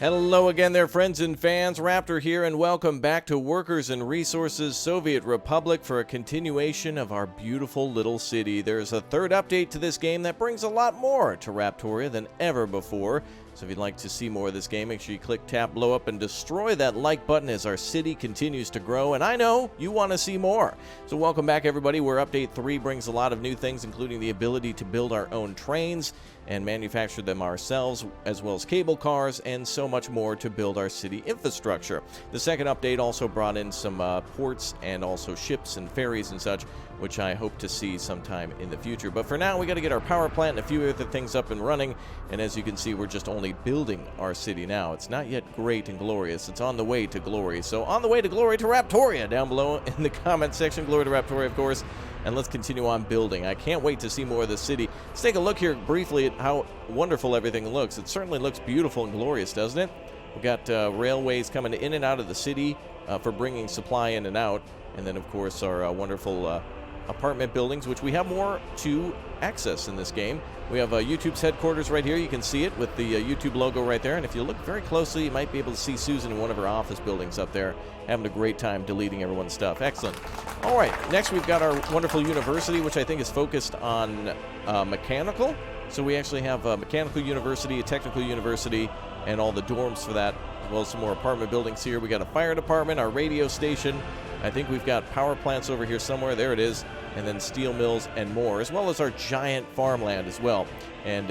Hello again there, friends and fans. Raptor here, and welcome back to Workers and Resources Soviet Republic for a continuation of our beautiful little city. There's a third update to this game that brings a lot more to Raptoria than ever before. So if you'd like to see more of this game, make sure you click, tap, blow up, and destroy that like button as our city continues to grow. And I know you want to see more. So welcome back, everybody, where Update 3 brings a lot of new things, including the ability to build our own trains and manufacture them ourselves, as well as cable cars, and so much more to build our city infrastructure. The second update also brought in some ports and also ships and ferries and such, which I hope to see sometime in the future. But for now, we got to get our power plant and a few other things up and running. And as you can see, we're just only building our city now. It's not yet great and glorious. It's on the way to glory. So on the way to glory to Raptoria, down below in the comment section. Glory to Raptoria, of course. And let's continue on building. I can't wait to see more of the city. Let's take a look here briefly at how wonderful everything looks. It certainly looks beautiful and glorious, doesn't it? We've got railways coming in and out of the city for bringing supply in and out. And then, of course, our wonderful apartment buildings, which we have more to access in this game. We have YouTube's headquarters right here. You can see it with the YouTube logo right there. And if you look very closely, you might be able to see Susan in one of her office buildings up there, having a great time deleting everyone's stuff. Excellent. All right, next we've got our wonderful university, which I think is focused on mechanical. So we actually have a mechanical university, a technical university, and all the dorms for that, as well as some more apartment buildings here. We got a fire department, our radio station. I think we've got power plants over here somewhere. There it is. And then steel mills and more, as well as our giant farmland as well. And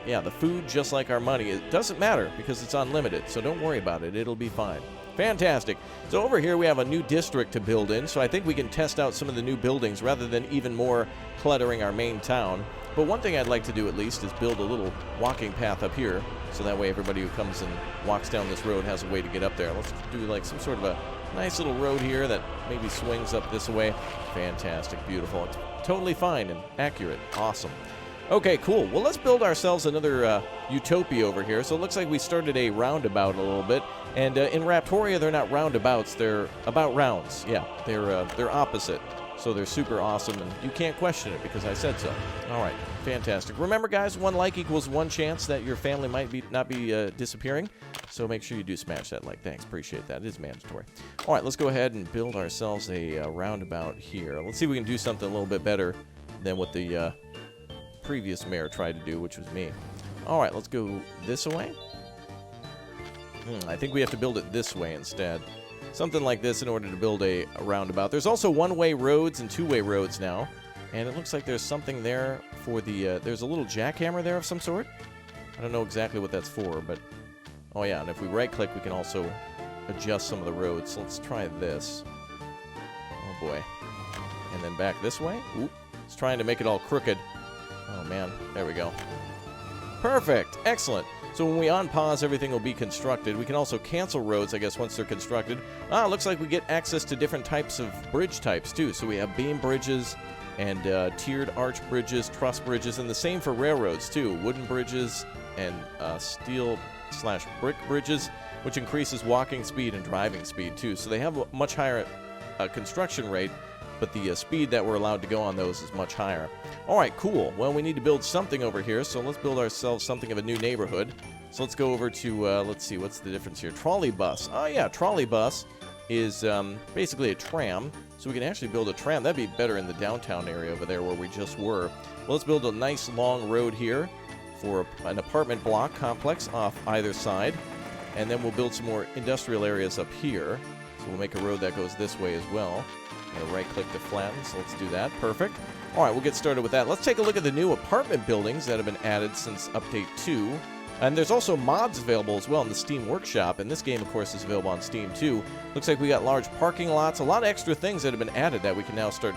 yeah, the food, just like our money, it doesn't matter because it's unlimited. So don't worry about it. It'll be fine. Fantastic. So over here we have a new district to build in. So I think we can test out some of the new buildings rather than even more cluttering our main town. But one thing I'd like to do at least is build a little walking path up here. So that way everybody who comes and walks down this road has a way to get up there. Let's do like some sort of a nice little road here that maybe swings up this way. Fantastic, beautiful. It's totally fine and accurate. Awesome. Okay, cool. Well, let's build ourselves another utopia over here. So it looks like we started a roundabout a little bit. And in Raptoria, they're not roundabouts. They're about rounds. Yeah, they're opposite. So they're super awesome, and you can't question it because I said so. All right, fantastic. Remember, guys, 1 like equals 1 chance that your family might not be disappearing. So make sure you do smash that like. Thanks, appreciate that. It is mandatory. All right, let's go ahead and build ourselves a roundabout here. Let's see if we can do something a little bit better than what the previous mayor tried to do, which was me. All right, let's go this way. I think we have to build it this way instead. Something like this in order to build a roundabout. There's also one-way roads and two-way roads now. And it looks like there's something there for the... there's a little jackhammer there of some sort. I don't know exactly what that's for, but... Oh, yeah, and if we right-click, we can also adjust some of the roads. So let's try this. Oh, boy. And then back this way. Oop. It's trying to make it all crooked. Oh, man. There we go. Perfect. Excellent. So when we unpause, everything will be constructed. We can also cancel roads, I guess, once they're constructed. Looks like we get access to different types of bridge types, too. So we have beam bridges and tiered arch bridges, truss bridges, and the same for railroads, too. Wooden bridges and steel/brick bridges, which increases walking speed and driving speed, too. So they have a much higher construction rate, but the speed that we're allowed to go on those is much higher. All right, cool. Well, we need to build something over here, so let's build ourselves something of a new neighborhood. So let's go over to, let's see, what's the difference here? Trolley bus. Oh, yeah, trolley bus is basically a tram, so we can actually build a tram. That'd be better in the downtown area over there where we just were. Well, let's build a nice long road here for an apartment block complex off either side, and then we'll build some more industrial areas up here. So we'll make a road that goes this way as well. Right-click to flatten, so let's do that. Perfect. All right, we'll get started with that. Let's take a look at the new apartment buildings that have been added since Update 2. And there's also mods available as well in the Steam Workshop. And this game, of course, is available on Steam, too. Looks like we got large parking lots, a lot of extra things that have been added that we can now start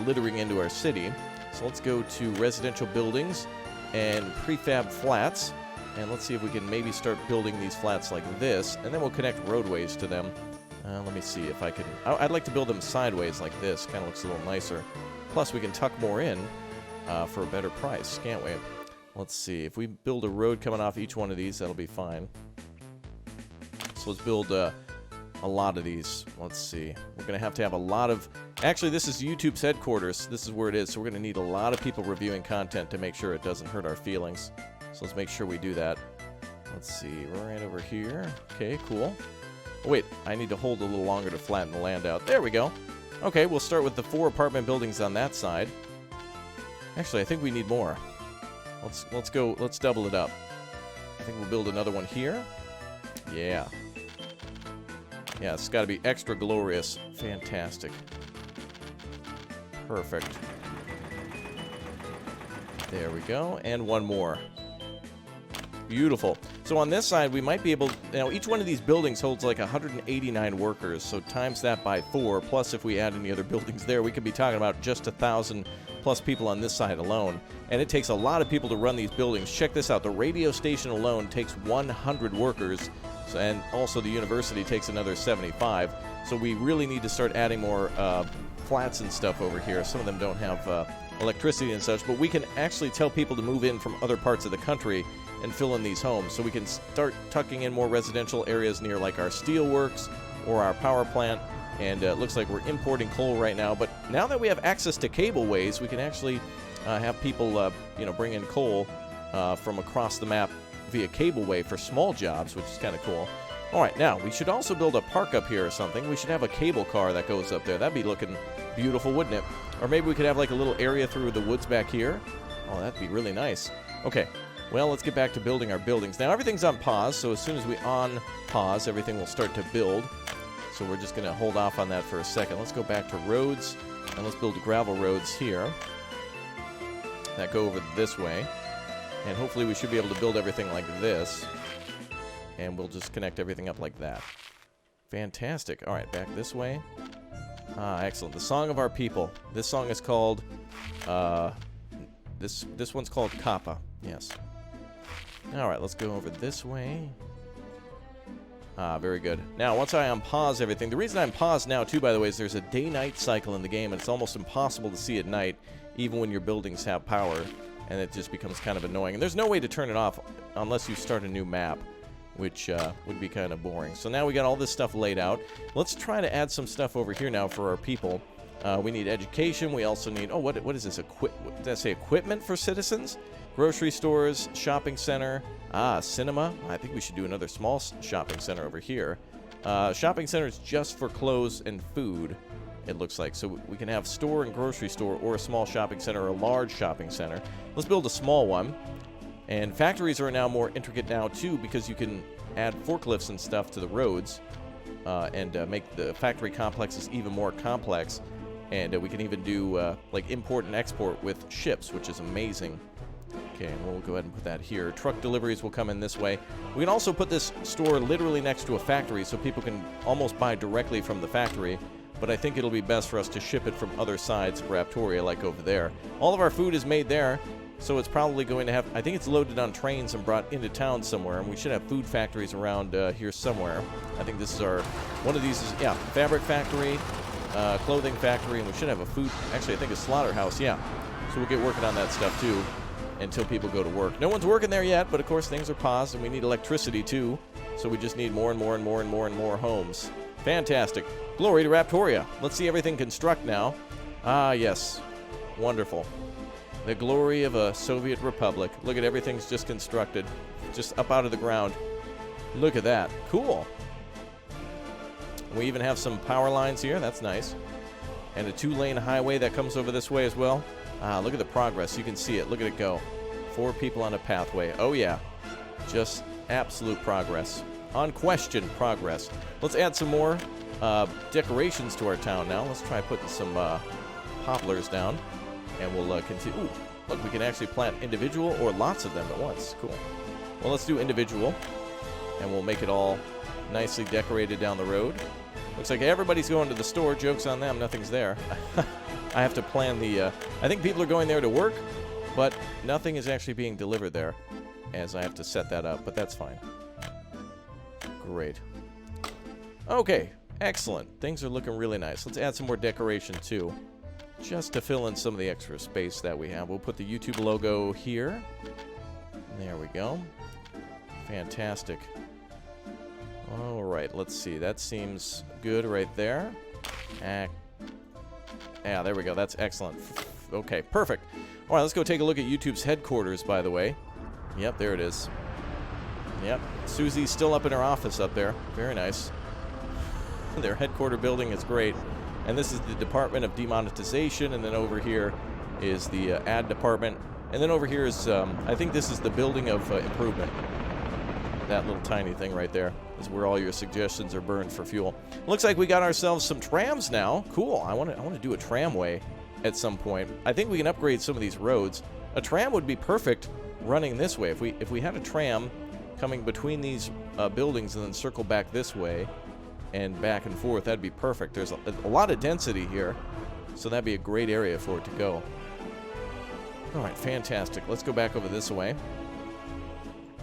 littering into our city. So let's go to residential buildings and prefab flats. And let's see if we can maybe start building these flats like this. And then we'll connect roadways to them. Let me see if I can... I'd like to build them sideways like this. Kind of looks a little nicer. Plus, we can tuck more in for a better price, can't we? Let's see. If we build a road coming off each one of these, that'll be fine. So let's build a lot of these. Let's see. We're going to have a lot of... Actually, this is YouTube's headquarters. This is where it is. So we're going to need a lot of people reviewing content to make sure it doesn't hurt our feelings. So let's make sure we do that. Let's see, we're right over here. Okay, cool. Oh, wait, I need to hold a little longer to flatten the land out. There we go. Okay, we'll start with the 4 apartment buildings on that side. Actually, I think we need more. Let's go, let's double it up. I think we'll build another one here. Yeah. Yeah, it's got to be extra glorious. Fantastic. Perfect. There we go, and one more. Beautiful. So on this side, we might be able... Now, each one of these buildings holds like 189 workers, so times that by 4, plus if we add any other buildings there, we could be talking about just 1,000 plus people on this side alone. And it takes a lot of people to run these buildings. Check this out. The radio station alone takes 100 workers, and also the university takes another 75. So we really need to start adding more flats and stuff over here. Some of them don't have electricity and such, but we can actually tell people to move in from other parts of the country and fill in these homes. So we can start tucking in more residential areas near like our steelworks or our power plant. And it looks like we're importing coal right now. But now that we have access to cableways, we can actually have people, bring in coal from across the map via cableway for small jobs, which is kind of cool. All right, now we should also build a park up here or something. We should have a cable car that goes up there. That'd be looking beautiful, wouldn't it? Or maybe we could have like a little area through the woods back here. Oh, that'd be really nice. Okay. Well, let's get back to building our buildings. Now, everything's on pause, so as soon as we on-pause, everything will start to build. So we're just going to hold off on that for a second. Let's go back to roads, and let's build gravel roads here that go over this way. And hopefully we should be able to build everything like this. And we'll just connect everything up like that. Fantastic. All right, back this way. Ah, excellent. The Song of Our People. This song is called... This one's called Kappa. Yes. Alright, let's go over this way. Ah, very good. Now, once I unpause everything, the reason I'm paused now, too, by the way, is there's a day-night cycle in the game, and it's almost impossible to see at night, even when your buildings have power, and it just becomes kind of annoying. And there's no way to turn it off unless you start a new map, which would be kind of boring. So now we got all this stuff laid out. Let's try to add some stuff over here now for our people. We need education. We also need... Oh, what is this? Did I say equipment for citizens? Grocery stores, shopping center, cinema. I think we should do another small shopping center over here. Shopping centers just for clothes and food, it looks like. So we can have store and grocery store, or a small shopping center, or a large shopping center. Let's build a small one. And factories are now more intricate now, too, because you can add forklifts and stuff to the roads and make the factory complexes even more complex. And we can even do like import and export with ships, which is amazing. Okay, and we'll go ahead and put that here. Truck deliveries will come in this way. We can also put this store literally next to a factory so people can almost buy directly from the factory. But I think it'll be best for us to ship it from other sides of Raptoria, like over there. All of our food is made there, so it's probably going to have... I think it's loaded on trains and brought into town somewhere, and we should have food factories around here somewhere. I think this is our... One of these is, yeah, fabric factory, clothing factory, and we should have a food... Actually, I think a slaughterhouse, yeah. So we'll get working on that stuff, too, until people go to work. No one's working there yet, but of course things are paused, and we need electricity, too. So we just need more and more and more and more and more homes. Fantastic. Glory to Raptoria. Let's see everything construct now. Ah, yes. Wonderful. The glory of a Soviet Republic. Look at everything's just constructed. Just up out of the ground. Look at that. Cool. We even have some power lines here. That's nice. And a 2-lane highway that comes over this way as well. Ah, look at the progress. You can see it. Look at it go. 4 people on a pathway. Oh, yeah. Just absolute progress. Unquestioned progress. Let's add some more decorations to our town now. Let's try putting some poplars down. And we'll continue. Ooh, look, we can actually plant individual or lots of them at once. Cool. Well, let's do individual. And we'll make it all nicely decorated down the road. Looks like everybody's going to the store. Joke's on them. Nothing's there. I have to plan the... I think people are going there to work, but nothing is actually being delivered there, as I have to set that up, but that's fine. Great. Okay, excellent. Things are looking really nice. Let's add some more decoration, too, just to fill in some of the extra space that we have. We'll put the YouTube logo here. There we go. Fantastic. All right, let's see. That seems good right there. Yeah, there we go. That's excellent. Okay, perfect. All right, let's go take a look at YouTube's headquarters, by the way. Yep, there it is. Yep, Susie's still up in her office up there. Very nice. Their headquarter building is great. And this is the Department of Demonetization, and then over here is the ad department. And then over here is, I think this is the building of improvement. That little tiny thing right there is where all your suggestions are burned for fuel. Looks like we got ourselves some trams now. Cool. I want to do a tramway at some point. I think we can upgrade some of these roads. A tram would be perfect running this way. If we had a tram coming between these buildings and then circle back this way and back and forth, that'd be perfect. There's a lot of density here, so that'd be a great area for it to go. All right, fantastic. Let's go back over this way.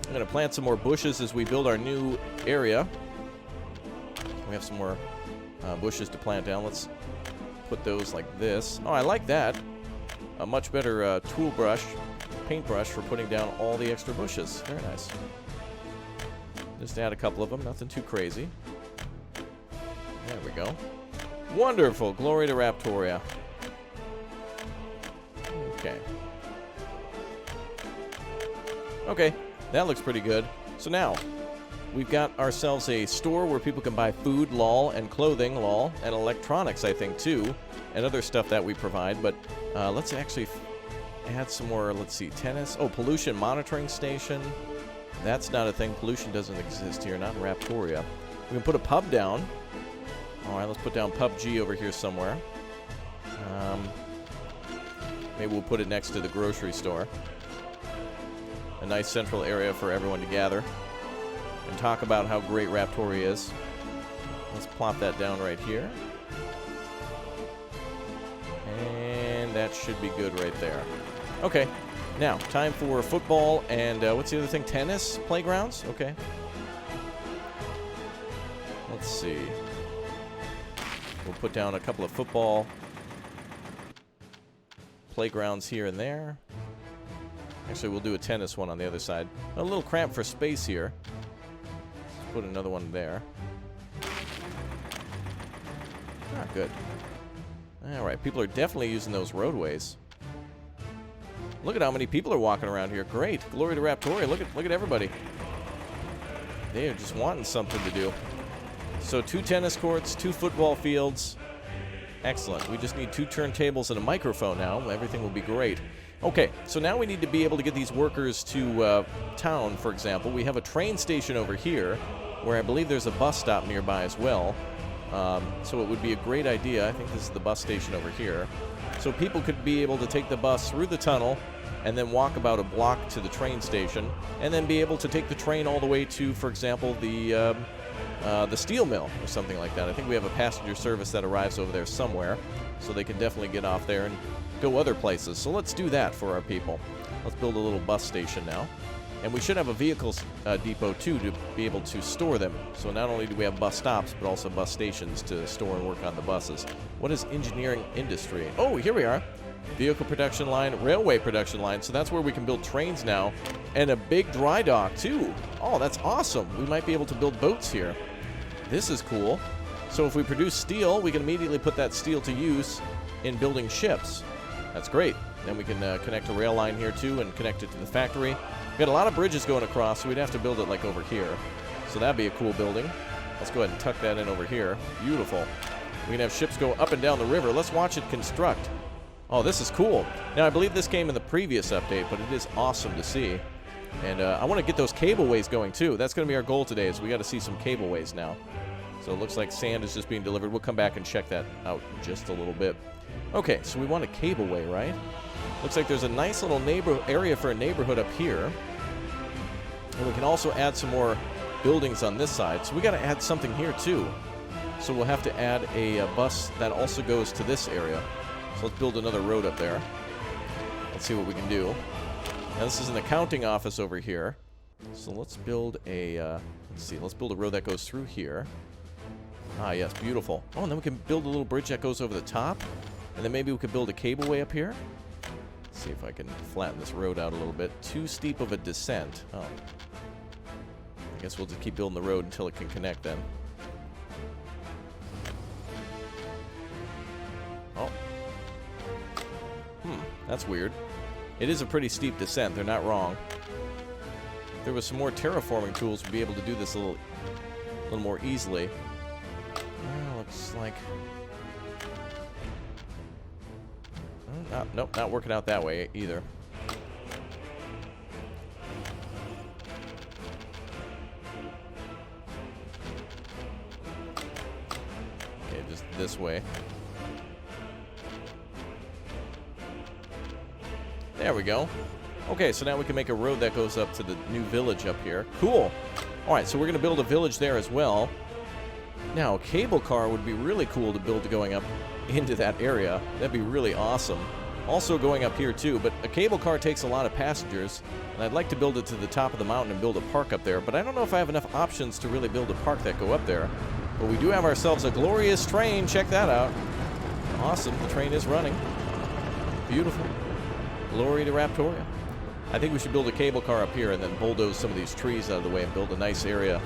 I'm going to plant some more bushes as we build our new area. We have some more bushes to plant down. Let's put those like this. Oh, I like that. A much better tool brush, paintbrush for putting down all the extra bushes. Very nice. Just add a couple of them. Nothing too crazy. There we go. Wonderful. Glory to Raptoria. Okay. Okay. That looks pretty good. So now, we've got ourselves a store where people can buy food, lol, and clothing, lol, and electronics, I think, too, and other stuff that we provide. But let's actually add some more, let's see, tennis. Oh, pollution monitoring station. That's not a thing. Pollution doesn't exist here, not in Raptoria. We can put a pub down. All right, let's put down PUBG over here somewhere. Maybe we'll put it next to the grocery store. A nice central area for everyone to gather and talk about how great Raptoria is. Let's plop that down right here. And that should be good right there. Okay, now time for football and what's the other thing? Tennis playgrounds? Okay. Let's see. We'll put down a couple of football playgrounds here and there. Actually, we'll do a tennis one on the other side. A little cramped for space here. Let's put another one there. Ah, good. All right, people are definitely using those roadways. Look at how many people are walking around here. Great. Glory to Raptoria. Look at everybody. They are just wanting something to do. So 2 tennis courts, 2 football fields. Excellent. We just need 2 turntables and a microphone now. Everything will be great. Okay, so now we need to be able to get these workers to town, for example. We have a train station over here where I believe there's a bus stop nearby as well. So it would be a great idea. I think this is the bus station over here. So people could be able to take the bus through the tunnel and then walk about a block to the train station and then be able to take the train all the way to, for example, the steel mill or something like that. I think we have a passenger service that arrives over there somewhere, so they can definitely get off there and go other places. So let's do that for our people. Let's build a little bus station now. And we should have a vehicles depot too to be able to store them. So not only do we have bus stops, but also bus stations to store and work on the buses. What is engineering industry? Oh, here we are. Vehicle production line, railway production line. So that's where we can build trains now. And a big dry dock too. Oh, that's awesome. We might be able to build boats here. This is cool. So if we produce steel, we can immediately put that steel to use in building ships. That's great. Then we can connect a rail line here too and connect it to the factory. We've got a lot of bridges going across, so we'd have to build it like over here. So that'd be a cool building. Let's go ahead and tuck that in over here. Beautiful. We can have ships go up and down the river. Let's watch it construct. Oh, this is cool. Now, I believe this came in the previous update, but it is awesome to see. And I want to get those cableways going too. That's going to be our goal today, is we got to see some cableways now. So it looks like sand is just being delivered. We'll come back and check that out in just a little bit. Okay, so we want a cableway, right? Looks like there's a nice little area for a neighborhood up here. And we can also add some more buildings on this side. So we got to add something here too. So we'll have to add a bus that also goes to this area. So let's build another road up there. Let's see what we can do. Now this is an accounting office over here. So let's build a, let's see, let's build a road that goes through here. Ah, yes, beautiful. Oh, and then we can build a little bridge that goes over the top. And then maybe we could build a cableway up here. Let's see if I can flatten this road out a little bit. Too steep of a descent. Oh. I guess we'll just keep building the road until it can connect then. Oh. That's weird. It is a pretty steep descent. They're not wrong. there was some more terraforming tools, we'd be able to do this a little more easily. Looks like... nope, not working out that way either. Okay, just this way. There we go. Okay, so now we can make a road that goes up to the new village up here. Cool. Alright, so we're going to build a village there as well. Now, a cable car would be really cool to build going up into that area. That'd be really awesome. Also going up here too, but a cable car takes a lot of passengers, and I'd like to build it to the top of the mountain and build a park up there, but I don't know if I have enough options to really build a park that go up there. But we do have ourselves a glorious train. Check that out. Awesome. The train is running. Beautiful. Glory to Raptoria. I think we should build a cable car up here and then bulldoze some of these trees out of the way and build a nice area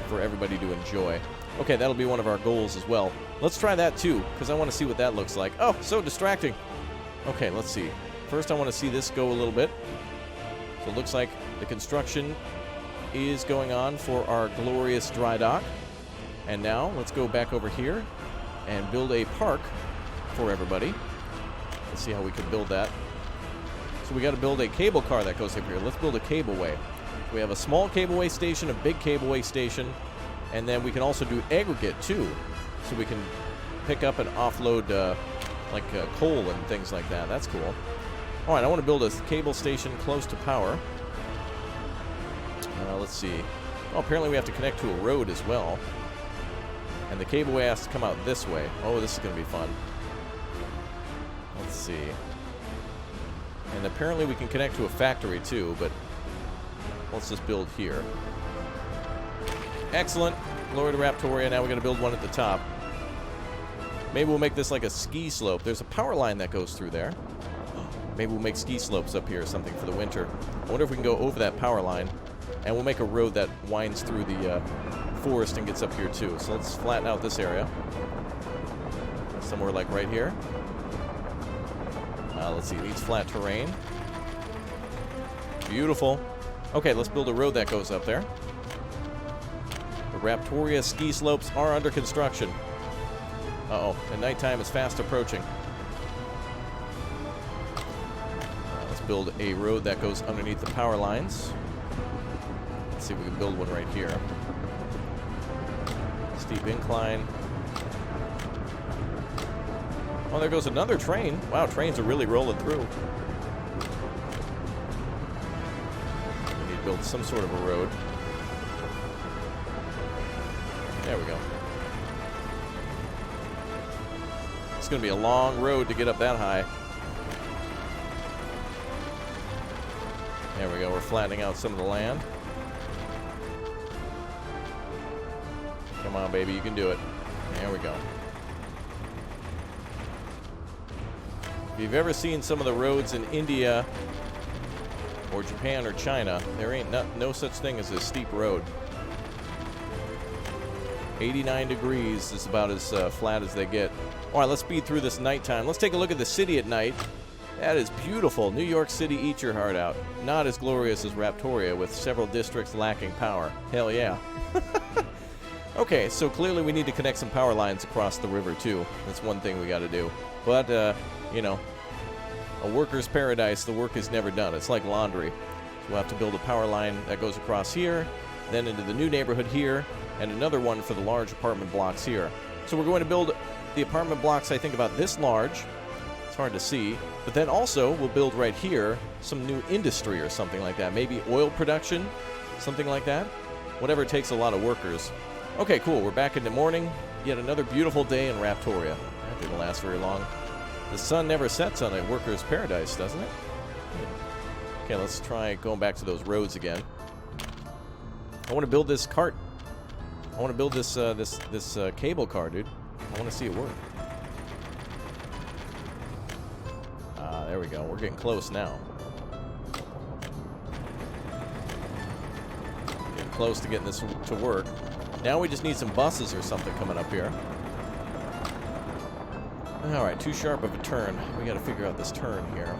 for everybody to enjoy. Okay, that'll be one of our goals as well. Let's try that too, because I want to see what that looks like. Oh, so distracting. Okay, let's see. First, I want to see this go a little bit. So it looks like the construction is going on for our glorious dry dock. And now, let's go back over here and build a park for everybody. Let's see how we can build that. So we got to build a cable car that goes up here. Let's build a cableway. We have a small cableway station, a big cableway station, and then we can also do aggregate too. So we can pick up and offload coal and things like that. That's cool. All right, I want to build a cable station close to power. Let's see. Oh, apparently we have to connect to a road as well. And the cableway has to come out this way. Oh, this is going to be fun. Let's see. And apparently we can connect to a factory too, but let's just build here. Excellent. Glory to Raptoria. Now we're going to build one at the top. Maybe we'll make this like a ski slope. There's a power line that goes through there. Maybe we'll make ski slopes up here or something for the winter. I wonder if we can go over that power line. And we'll make a road that winds through the forest and gets up here too. So let's flatten out this area. Somewhere like right here. Let's see, it needs flat terrain. Beautiful. Okay, let's build a road that goes up there. The Raptoria ski slopes are under construction. Uh-oh, and nighttime is fast approaching. Let's build a road that goes underneath the power lines. Let's see if we can build one right here. Steep incline. Oh, there goes another train. Wow, trains are really rolling through. We need to build some sort of a road. There we go. It's going to be a long road to get up that high. There we go. We're flattening out some of the land. Come on, baby. You can do it. There we go. If you've ever seen some of the roads in India or Japan or China, there ain't no such thing as a steep road. 89 degrees is about as flat as they get. All right, let's speed through this nighttime. Let's take a look at the city at night. That is beautiful. New York City, eat your heart out. Not as glorious as Raptoria, with several districts lacking power. Hell yeah. Okay, so clearly we need to connect some power lines across the river, too. That's one thing we got to do. But, you know, a worker's paradise, the work is never done. It's like laundry. So we'll have to build a power line that goes across here, then into the new neighborhood here, and another one for the large apartment blocks here. So we're going to build the apartment blocks, I think, about this large. It's hard to see. But then also, we'll build right here some new industry or something like that. Maybe oil production, something like that. Whatever takes a lot of workers. Okay, cool. We're back in the morning. Yet another beautiful day in Raptoria. That didn't last very long. The sun never sets on a worker's paradise, doesn't it? Okay, let's try going back to those roads again. I want to build this cart. I want to build this cable car, dude. I want to see it work. There we go. We're getting close now. Getting close to getting this to work. Now we just need some buses or something coming up here. Alright, too sharp of a turn. We gotta figure out this turn here.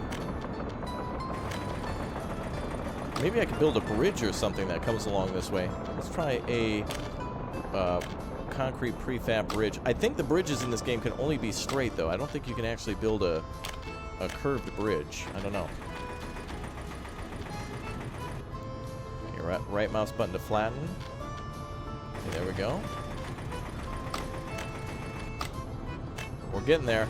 Maybe I could build a bridge or something that comes along this way. Let's try a concrete prefab bridge. I think the bridges in this game can only be straight, though. I don't think you can actually build a curved bridge. I don't know. Okay, right mouse button to flatten. Okay, there we go. We're getting there.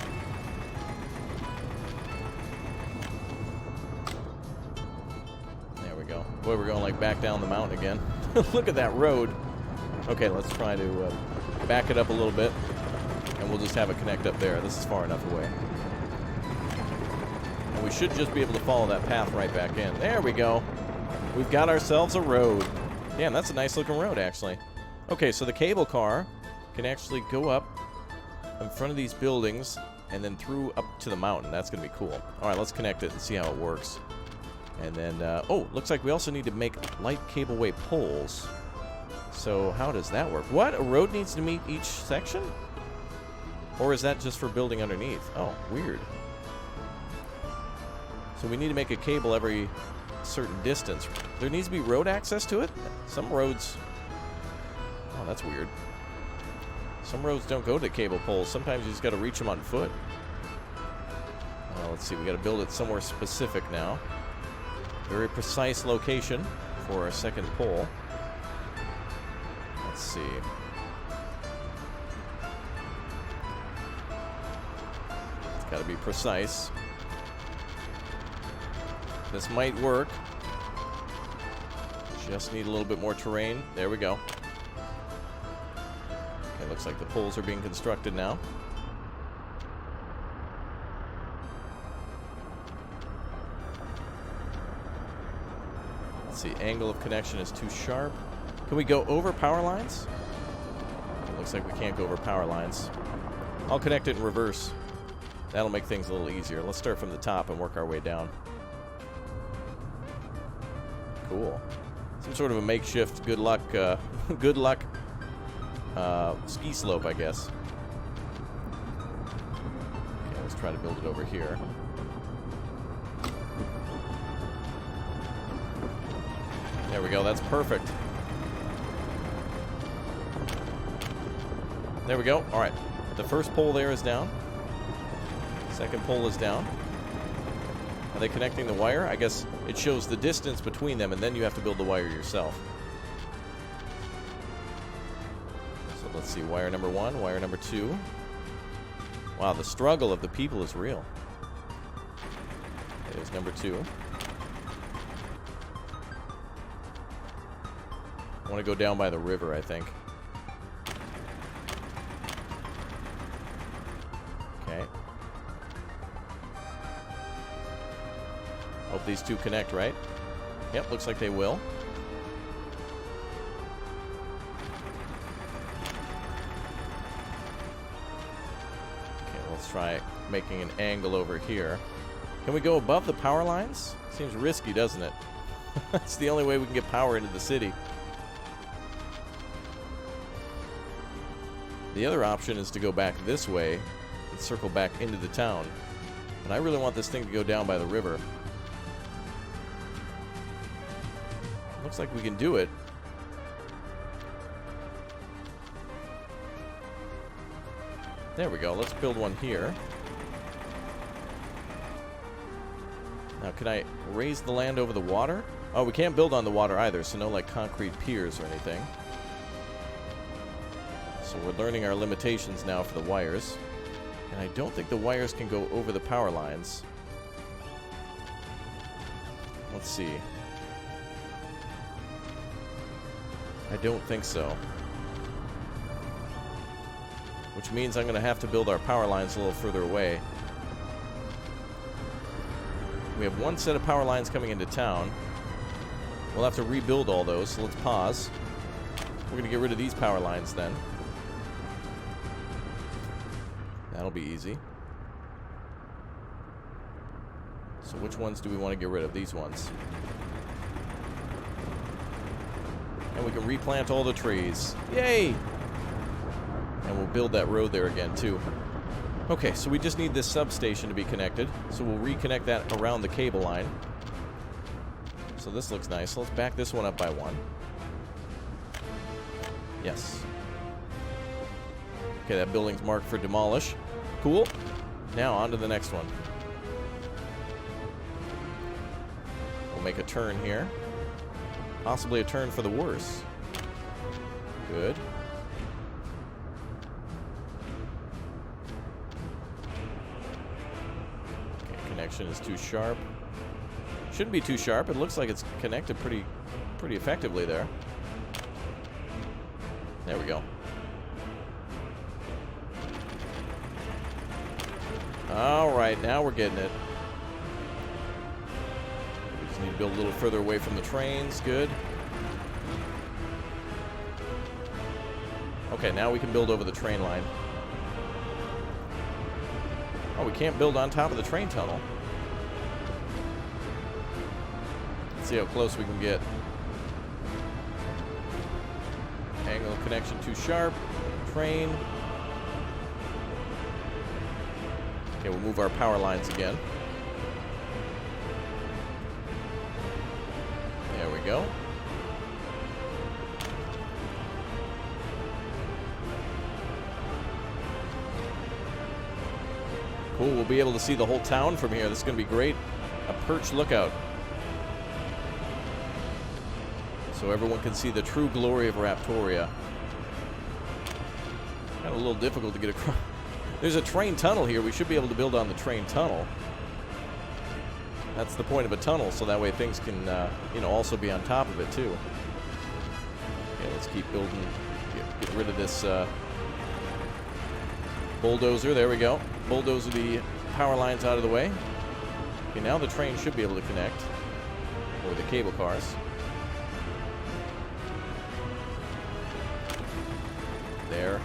There we go. Boy, we're going like back down the mountain again. Look at that road. Okay, let's try to back it up a little bit, and we'll just have it connect up there. This is far enough away. And we should just be able to follow that path right back in. There we go. We've got ourselves a road. Damn, that's a nice looking road, actually. Okay, so the cable car can actually go up in front of these buildings and then through up to the mountain. That's going to be cool. All right, let's connect it and see how it works. And then, oh, looks like we also need to make light cableway poles. So how does that work? What? A road needs to meet each section? Or is that just for building underneath? Oh, weird. So we need to make a cable every certain distance. There needs to be road access to it? Some roads... Oh, that's weird. Some roads don't go to cable poles. Sometimes you just got to reach them on foot. Let's see. We got to build it somewhere specific now. Very precise location for our second pole. Let's see. It's got to be precise. This might work. Just need a little bit more terrain. There we go. Okay, looks like the poles are being constructed now. Let's see. Angle of connection is too sharp. Can we go over power lines? It looks like we can't go over power lines. I'll connect it in reverse. That'll make things a little easier. Let's start from the top and work our way down. Cool. Some sort of a makeshift good luck ski slope, I guess. Okay, let's try to build it over here. There we go. That's perfect. There we go. All right. The first pole there is down. Second pole is down. Are they connecting the wire? I guess it shows the distance between them, and then you have to build the wire yourself. So let's see. Wire number 1, wire number 2. Wow, the struggle of the people is real. There's number 2. I want to go down by the river, I think. Okay. Hope these two connect, right? Yep, looks like they will. Okay, let's try making an angle over here. Can we go above the power lines? Seems risky, doesn't it? That's the only way we can get power into the city. The other option is to go back this way and circle back into the town. But I really want this thing to go down by the river. Looks like we can do it. There we go. Let's build one here. Now, can I raise the land over the water? Oh, we can't build on the water either, so no, like, concrete piers or anything. So we're learning our limitations now for the wires. And I don't think the wires can go over the power lines. Let's see. I don't think so. Which means I'm going to have to build our power lines a little further away. We have one set of power lines coming into town. We'll have to rebuild all those, so let's pause. We're going to get rid of these power lines then. That'll be easy. So which ones do we want to get rid of? These ones. And we can replant all the trees. Yay! And we'll build that road there again, too. Okay, so we just need this substation to be connected. So we'll reconnect that around the cable line. So this looks nice. So let's back this one up by 1. Yes. Okay, that building's marked for demolish. Cool. Now on to the next one. We'll make a turn here. Possibly a turn for the worse. Good. Okay, connection is too sharp. Shouldn't be too sharp. It looks like it's connected pretty effectively there. There we go. All right, now we're getting it. We just need to build a little further away from the trains. Good. Okay, now we can build over the train line. Oh, we can't build on top of the train tunnel. Let's see how close we can get. Angle of connection too sharp. Train. Okay, we'll move our power lines again. There we go. Cool, we'll be able to see the whole town from here. This is going to be great. A perch lookout. So everyone can see the true glory of Raptoria. Kind of a little difficult to get across. There's a train tunnel here. We should be able to build on the train tunnel. That's the point of a tunnel, so that way things can, also be on top of it, too. Okay, let's keep building. Get rid of this bulldozer. There we go. Bulldozer the power lines out of the way. Okay, now the train should be able to connect. Or the cable cars. There.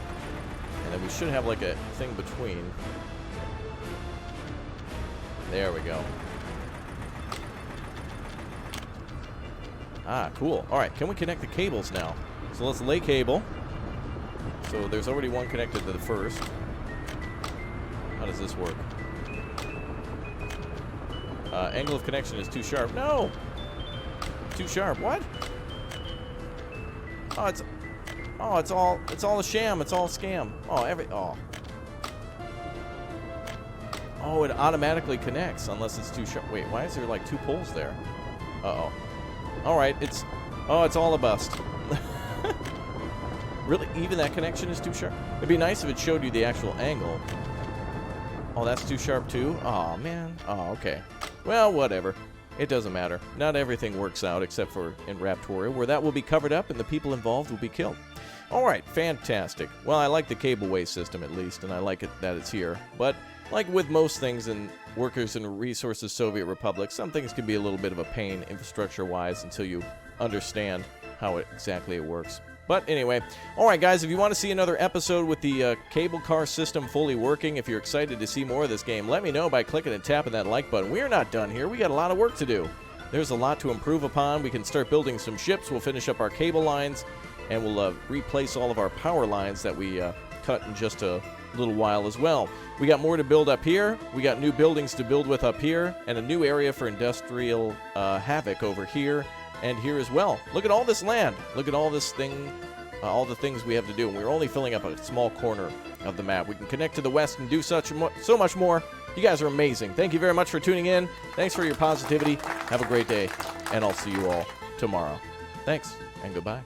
And then we should have like a thing between. There we go. Ah, cool. All right, can we connect the cables now? So let's lay cable. So there's already one connected to the first. How does this work? Angle of connection is too sharp. No! Too sharp. What? Oh, it's all a sham. It's all a scam. Oh, it automatically connects unless it's too sharp. Wait, why is there like 2 poles there? Uh-oh. All right, it's all a bust. Really? Even that connection is too sharp? It'd be nice if it showed you the actual angle. Oh, that's too sharp too? Oh, man. Oh, okay. Well, whatever. It doesn't matter. Not everything works out except for in Raptoria, where that will be covered up and the people involved will be killed. All right, fantastic. Well, I like the Cableway system at least, and I like it that it's here. But like with most things in Workers and Resources Soviet Republic, some things can be a little bit of a pain infrastructure-wise until you understand how exactly it works. But anyway, all right, guys, if you want to see another episode with the cable car system fully working, if you're excited to see more of this game, let me know by clicking and tapping that like button. We're not done here. We got a lot of work to do. There's a lot to improve upon. We can start building some ships. We'll finish up our cable lines, and we'll replace all of our power lines that we cut in just a little while as well. We got more to build up here. We got new buildings to build with up here, and a new area for industrial havoc over here. And here as well. Look at all this land. Look at all this thing, all the things we have to do. And we're only filling up a small corner of the map. We can connect to the west and do so much more. You guys are amazing. Thank you very much for tuning in. Thanks for your positivity. Have a great day. And I'll see you all tomorrow. Thanks, and goodbye.